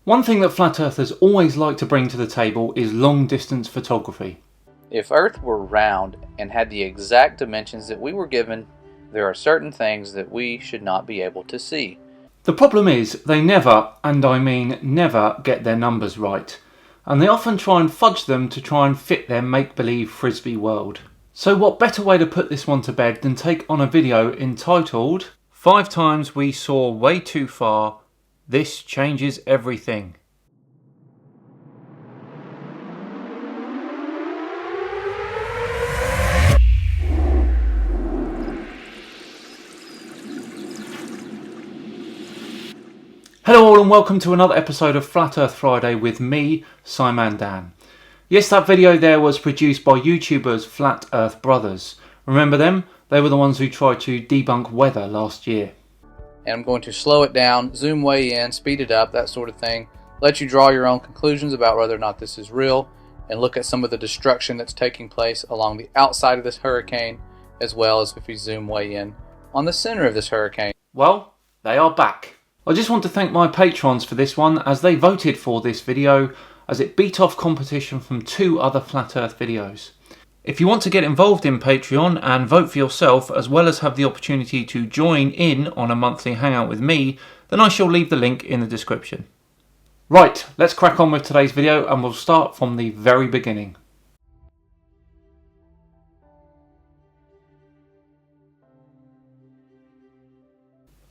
One thing that flat earthers always like to bring to the table is long distance photography. If Earth were round and had the exact dimensions that we were given, there are certain things that we should not be able to see. The problem is they never, and I mean never, get their numbers right, and they often try and fudge them to try and fit their make-believe frisbee world. So what better way to put this one to bed than take on a video entitled 5 Times We Saw Way Too Far, This Changes Everything. Hello all and welcome to another episode of Flat Earth Friday with me, Saminur. Yes, that video there was produced by YouTubers Flat Earth Brothers. Remember them? They were the ones who tried to debunk weather last year. And I'm going to slow it down, zoom way in, speed it up, that sort of thing. Let you draw your own conclusions about whether or not this is real, and look at some of the destruction that's taking place along the outside of this hurricane, as well as if we zoom way in on the center of this hurricane. Well, they are back. I just want to thank my patrons for this one, as they voted for this video as it beat off competition from 2 other Flat Earth videos. If you want to get involved in Patreon and vote for yourself, as well as have the opportunity to join in on a monthly hangout with me, then I shall leave the link in the description. Right, let's crack on with today's video and we'll start from the very beginning.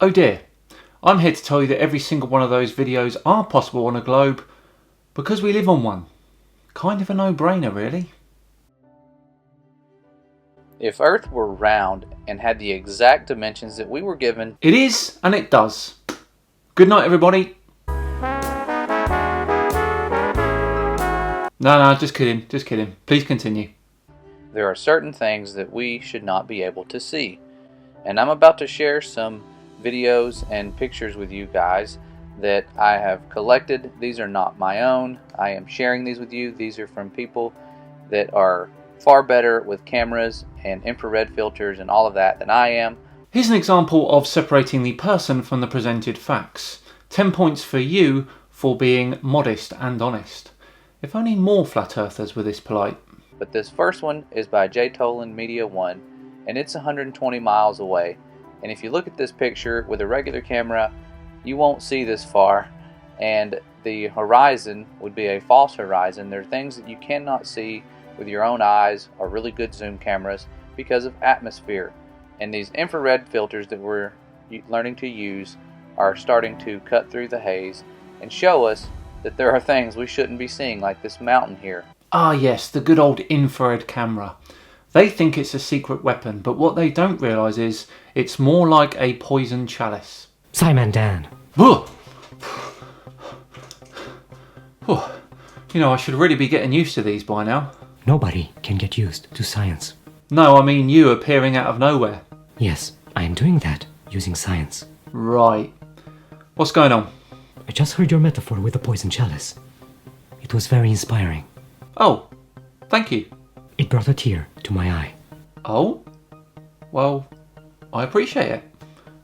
Oh dear. I'm here to tell you that every single one of those videos are possible on a globe because we live on one. Kind of a no-brainer, really. If Earth were round and had the exact dimensions that we were given... It is, and it does. Good night, everybody. No, just kidding, just kidding. Please continue. There are certain things that we should not be able to see. And I'm about to share some videos and pictures with you guys that I have collected. These are not my own. I am sharing these with you. These are from people that are far better with cameras and infrared filters and all of that than I am. Here's an example of separating the person from the presented facts. 10 points for you for being modest and honest. If only more flat earthers were this polite. But this first one is by JTolenMedia 1, and it's 120 miles away. And if you look at this picture with a regular camera, you won't see this far, and the horizon would be a false horizon. There are things that you cannot see with your own eyes or really good zoom cameras because of atmosphere. And these infrared filters that we're learning to use are starting to cut through the haze and show us that there are things we shouldn't be seeing, like this mountain here. Ah yes, the good old infrared camera. They think it's a secret weapon, but what they don't realise is it's more like a poison chalice. Saminur. You know, I should really be getting used to these by now. Nobody can get used to science. No, I mean you appearing out of nowhere. Yes, I am doing that using science. Right. What's going on? I just heard your metaphor with the poison chalice. It was very inspiring. Oh, thank you. It brought a tear to my eye. Oh? Well, I appreciate it.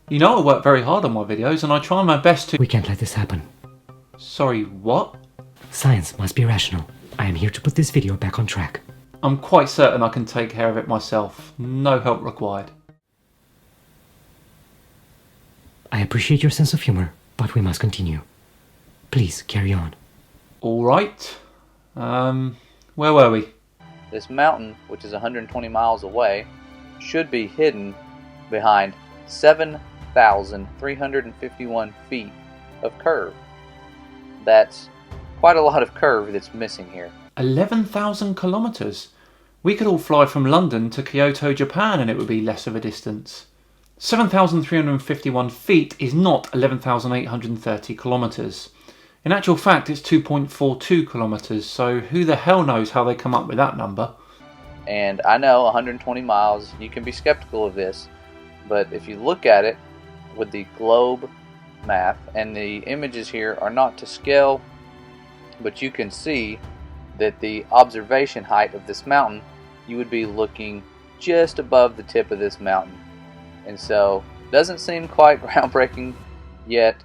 You know I work very hard on my videos and I try my best to... We can't let this happen. Sorry, what? Science must be rational. I am here to put this video back on track. I'm quite certain I can take care of it myself. No help required. I appreciate your sense of humor, but we must continue. Please, carry on. Alright. Where were we? This mountain, which is 120 miles away, should be hidden behind 7,351 feet of curve. That's quite a lot of curve that's missing here. 11,000 kilometres. We could all fly from London to Kyoto, Japan, and it would be less of a distance. 7,351 feet is not 11,830 kilometres. In actual fact, it's 2.42 kilometres, so who the hell knows how they come up with that number? And I know 120 miles, you can be skeptical of this, but if you look at it with the globe math, and the images here are not to scale, but you can see that the observation height of this mountain, you would be looking just above the tip of this mountain. And so, doesn't seem quite groundbreaking yet.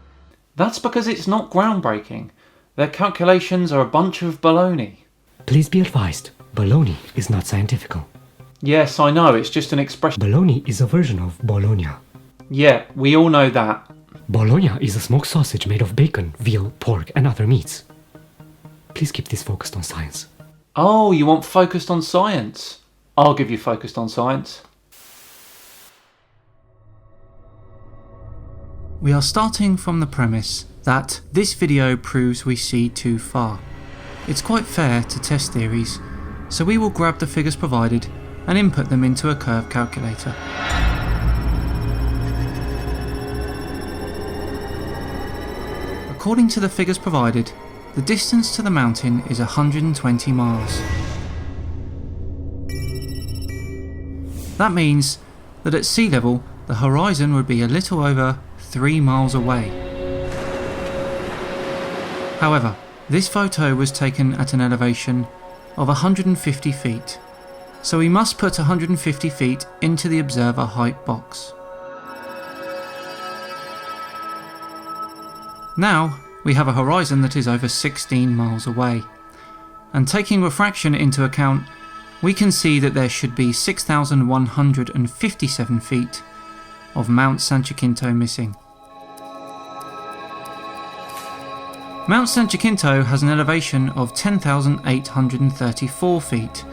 That's because it's not groundbreaking. Their calculations are a bunch of baloney. Please be advised, baloney is not scientifical. Yes, I know, it's just an expression. Bologna is a version of Bologna. Yeah, we all know that. Bologna is a smoked sausage made of bacon, veal, pork, and other meats. Please keep this focused on science. Oh, you want focused on science? I'll give you focused on science. We are starting from the premise that this video proves we see too far. It's quite fair to test theories, so we will grab the figures provided and input them into a curve calculator. According to the figures provided, the distance to the mountain is 120 miles. That means that at sea level, the horizon would be a little over 3 miles away. However, this photo was taken at an elevation of 150 feet, so we must put 150 feet into the observer height box. Now, we have a horizon that is over 16 miles away, and taking refraction into account, we can see that there should be 6,157 feet of Mount San Jacinto missing. Mount San Jacinto has an elevation of 10,834 feet.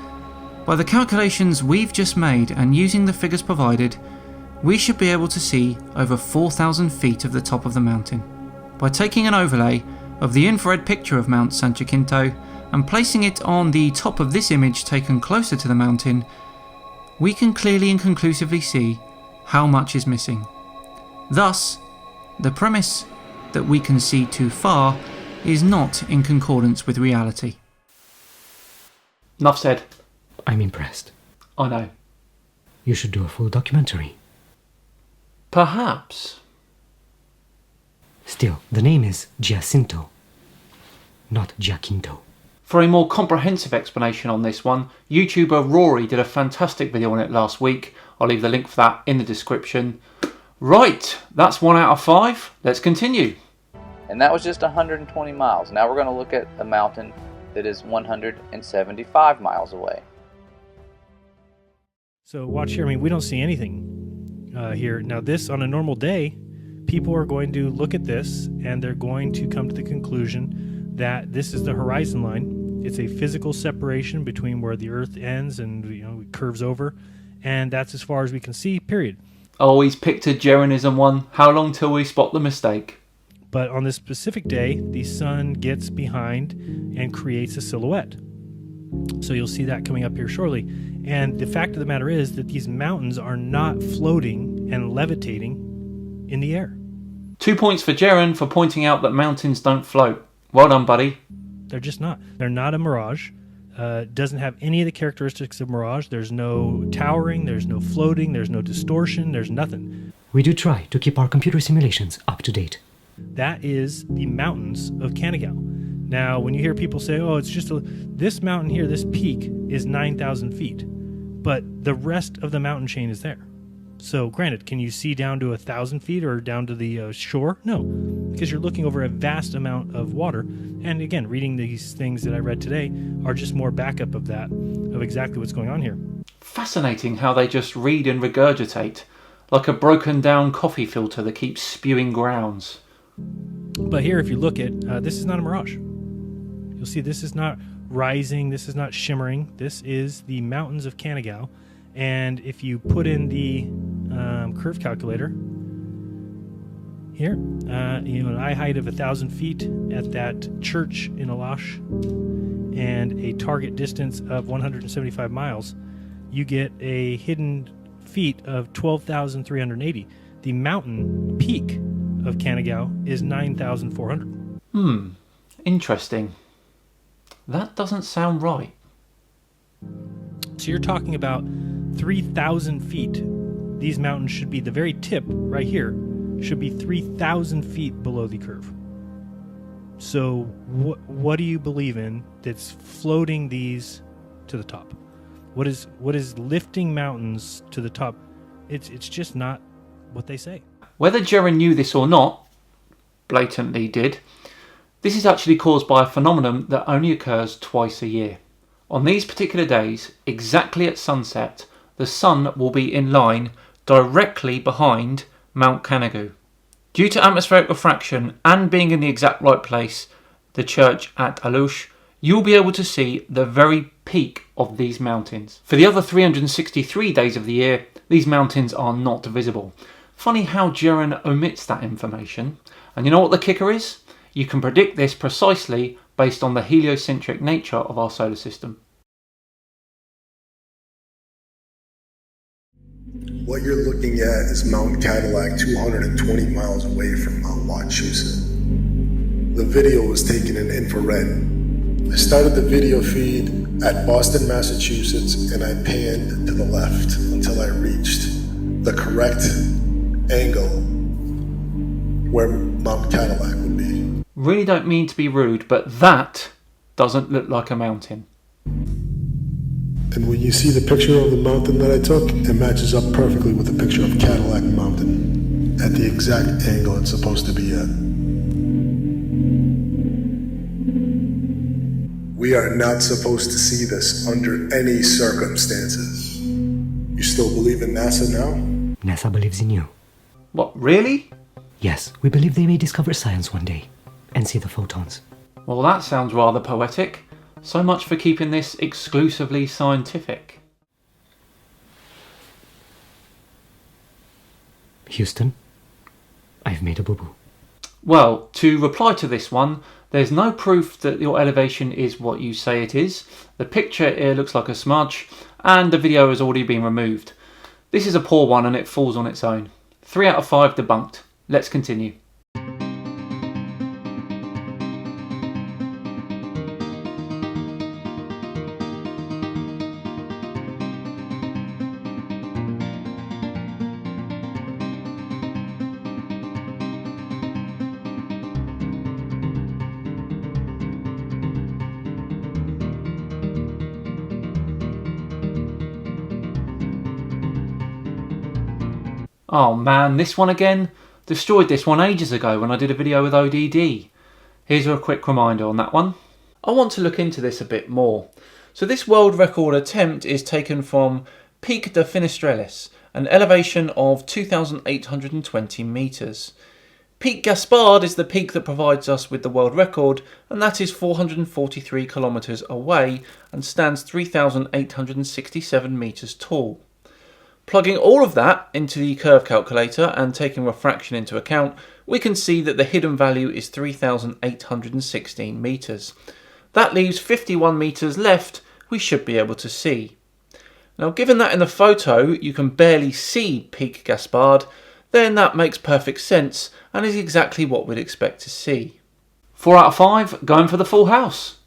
By the calculations we've just made and using the figures provided, we should be able to see over 4,000 feet of the top of the mountain. By taking an overlay of the infrared picture of Mount San Jacinto and placing it on the top of this image taken closer to the mountain, we can clearly and conclusively see how much is missing. Thus, the premise that we can see too far is not in concordance with reality. Enough said. I'm impressed. I know. You should do a full documentary. Perhaps. Still, the name is Giacinto, not Giacinto. For a more comprehensive explanation on this one, YouTuber Rory did a fantastic video on it last week. I'll leave the link for that in the description. Right, that's 1 out of 5. Let's continue. And that was just 120 miles. Now we're going to look at a mountain that is 175 miles away. So watch here. I mean, we don't see anything here. Now this, on a normal day, people are going to look at this and they're going to come to the conclusion that this is the horizon line. It's a physical separation between where the Earth ends and it curves over, and that's as far as we can see, period. Oh, he's picked a Jeranism one. How long till we spot the mistake? But on this specific day, the sun gets behind and creates a silhouette. So you'll see that coming up here shortly. And the fact of the matter is that these mountains are not floating and levitating in the air. 2 points for Jeren for pointing out that mountains don't float. Well done, buddy. They're just not. They're not a mirage. Doesn't have any of the characteristics of mirage. There's no towering, there's no floating, there's no distortion, there's nothing. We do try to keep our computer simulations up to date. That is the mountains of Kanagawa. Now, when you hear people say, oh, it's just this mountain here, this peak is 9,000 feet, but the rest of the mountain chain is there. So granted, can you see down to 1,000 feet or down to the shore? No, because you're looking over a vast amount of water. And again, reading these things that I read today are just more backup of that, of exactly what's going on here. Fascinating how they just read and regurgitate, like a broken down coffee filter that keeps spewing grounds. But here, if you look at, this is not a mirage. You'll see this is not rising, this is not shimmering. This is the mountains of Kanagawa. And if you put in the curve calculator here, an eye height of 1,000 feet at that church in Alash and a target distance of 175 miles, you get a hidden feet of 12,380. The mountain peak of Kanagawa is 9,400. Interesting. That doesn't sound right. So you're talking about 3,000 feet. These mountains should be, the very tip right here should be 3,000 feet below the curve. So what do you believe in that's floating these to the top? What is lifting mountains to the top? It's just not what they say. Whether Jeren knew this or not, blatantly did, This is actually caused by a phenomenon that only occurs twice a year. On these particular days, exactly at sunset, the sun will be in line directly behind Mount Canigou. Due to atmospheric refraction and being in the exact right place, the church at Alouche, you'll be able to see the very peak of these mountains. For the other 363 days of the year, these mountains are not visible. Funny how Duran omits that information. And you know what the kicker is? You can predict this precisely based on the heliocentric nature of our solar system. What you're looking at is Mount Cadillac, 220 miles away from Mount Wachusett. The video was taken in infrared. I started the video feed at Boston, Massachusetts, and I panned to the left until I reached the correct angle where Mount Cadillac would be. Really don't mean to be rude, but that doesn't look like a mountain. And when you see the picture of the mountain that I took, it matches up perfectly with the picture of Cadillac Mountain at the exact angle it's supposed to be at. We are not supposed to see this under any circumstances. You still believe in NASA now? NASA believes in you. What, really? Yes, we believe they may discover science one day and see the photons. Well, that sounds rather poetic. So much for keeping this exclusively scientific. Houston, I've made a boo-boo. Well, to reply to this one, there's no proof that your elevation is what you say it is. The picture here looks like a smudge, and the video has already been removed. This is a poor one and it falls on its own. 3 out of 5 debunked. Let's continue. Oh man, this one again? Destroyed this one ages ago when I did a video with ODD. Here's a quick reminder on that one. I want to look into this a bit more. So this world record attempt is taken from Pic de Finistreles, an elevation of 2,820 metres. Pic Gaspard is the peak that provides us with the world record, and that is 443 kilometres away and stands 3,867 metres tall. Plugging all of that into the curve calculator and taking refraction into account, we can see that the hidden value is 3,816 metres. That leaves 51 metres left we should be able to see. Now, given that in the photo you can barely see Pic Gaspard, then that makes perfect sense and is exactly what we'd expect to see. 4 out of 5, going for the full house.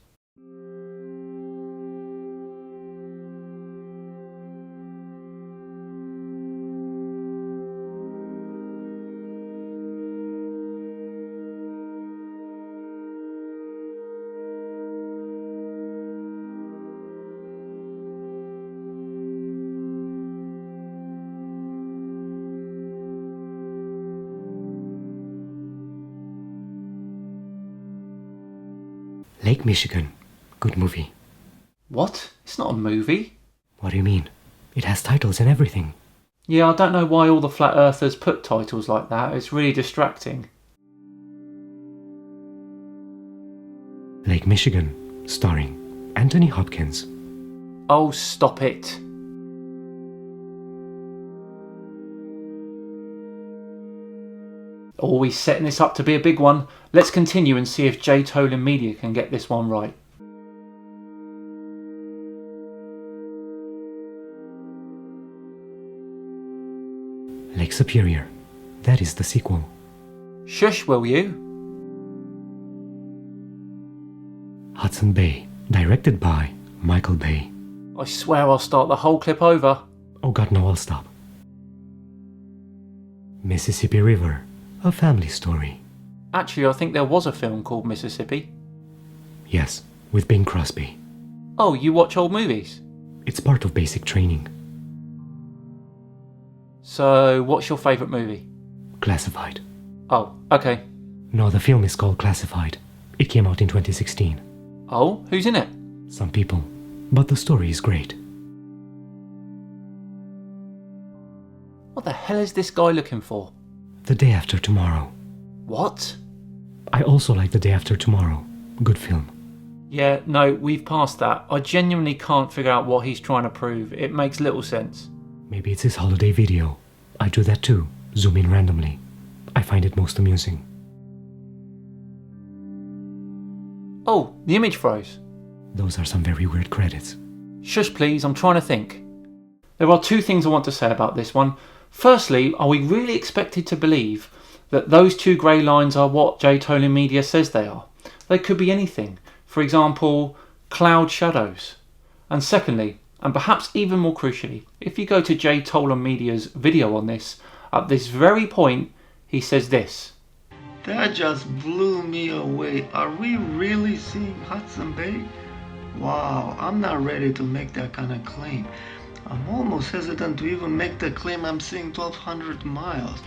Lake Michigan. Good movie. What? It's not a movie. What do you mean? It has titles and everything. Yeah, I don't know why all the flat earthers put titles like that. It's really distracting. Lake Michigan, starring Anthony Hopkins. Oh, stop it. Always setting this up to be a big one. Let's continue and see if JTolenMedia can get this one right. Lake Superior. That is the sequel. Shush, will you? Hudson Bay. Directed by Michael Bay. I swear I'll start the whole clip over. Oh god, no, I'll stop. Mississippi River. A family story. Actually, I think there was a film called Mississippi. Yes, with Bing Crosby. Oh, you watch old movies? It's part of basic training. So, what's your favourite movie? Classified. Oh, okay. No, the film is called Classified. It came out in 2016. Oh, who's in it? Some people. But the story is great. What the hell is this guy looking for? The Day After Tomorrow. What? I also like The Day After Tomorrow. Good film. Yeah, no, we've passed that. I genuinely can't figure out what he's trying to prove. It makes little sense. Maybe it's his holiday video. I do that too. Zoom in randomly. I find it most amusing. Oh, the image froze. Those are some very weird credits. Shush please, I'm trying to think. There are two things I want to say about this one. Firstly, are we really expected to believe that those two grey lines are what JTolenMedia says they are? They could be anything. For example, cloud shadows. And secondly, and perhaps even more crucially, if you go to JTolenMedia's video on this, at this very point, he says this. That just blew me away. Are we really seeing Hudson Bay? Wow, I'm not ready to make that kind of claim. I'm almost hesitant to even make the claim I'm seeing 1,200 miles.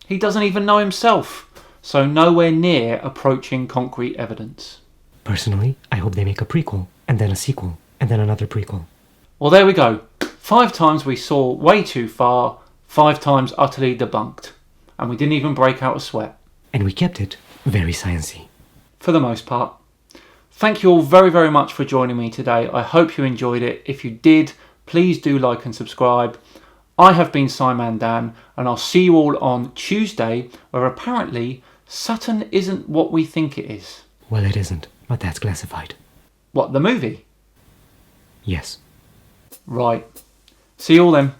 He doesn't even know himself, so nowhere near approaching concrete evidence. Personally, I hope they make a prequel, and then a sequel, and then another prequel. Well, there we go. 5 times we saw way too far, 5 times utterly debunked. And we didn't even break out a sweat. And we kept it very sciencey. For the most part. Thank you all very, very much for joining me today. I hope you enjoyed it. If you did, please do like and subscribe. I have been Simon Dan, and I'll see you all on Tuesday, where apparently Saturn isn't what we think it is. Well, it isn't, but that's classified. What, the movie? Yes. Right. See you all then.